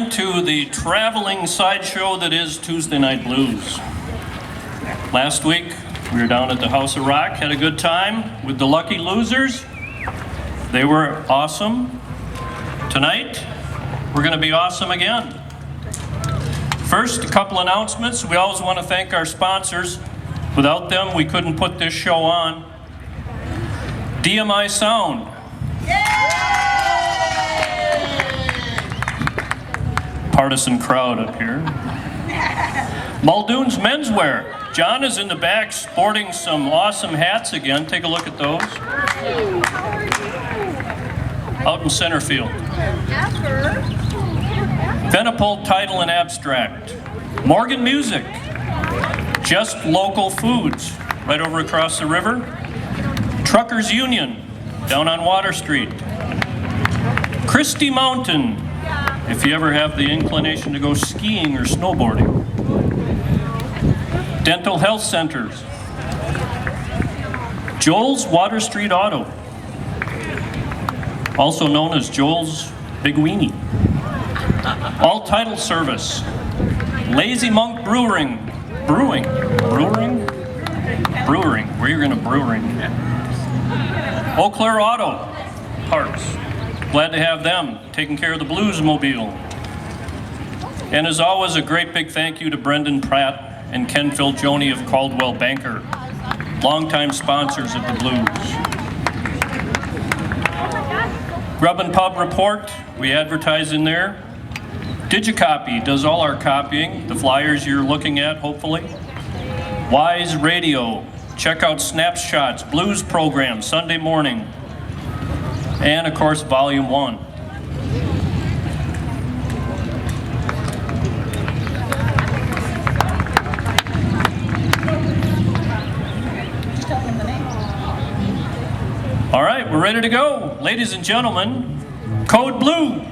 again to the traveling sideshow that is Tuesday Night Blues. Last week, we were down at the House of Rock, had a good time with the Lucky Losers. They were awesome. Tonight, we're going to be awesome again. First, a couple announcements. We always want to thank our sponsors. Without them, we couldn't put this show on. DMI Sound. Partisan crowd up here. Muldoon's Menswear. John is in the back sporting some awesome hats again. Take a look at those. Out in center field. Venipol Title and Abstract. Morgan Music. Just Local Foods. Right over across the river. Truckers Union. Down on Water Street. Christie Mountain. If you ever have the inclination to go skiing or snowboarding. Dental Health Centers. Joel's Water Street Auto. Also known as Joel's Big Weenie. All Title Service. Lazy Monk Brewing. Brewing. Where you're gonna brewing. Eau Claire Auto Parts. Glad to have them taking care of the Blues Mobile. And as always, a great big thank you to Brendan Pratt and Ken Filgione of Caldwell Banker, longtime sponsors of the Blues. Grub and Pub Report, we advertise in there. Digicopy does all our copying, the flyers you're looking at, hopefully. Wise Radio, check out Snapshots, Blues program, Sunday morning. And of course, Volume 1. All right, we're ready to go. Ladies and gentlemen, Code Blue.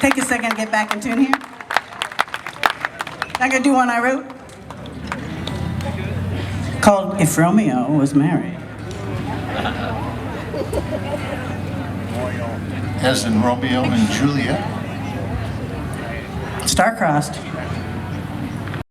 Take a second to get back in tune here. I'm gonna do one I wrote called If Romeo Was Married. As in Romeo and Juliet? Star-crossed.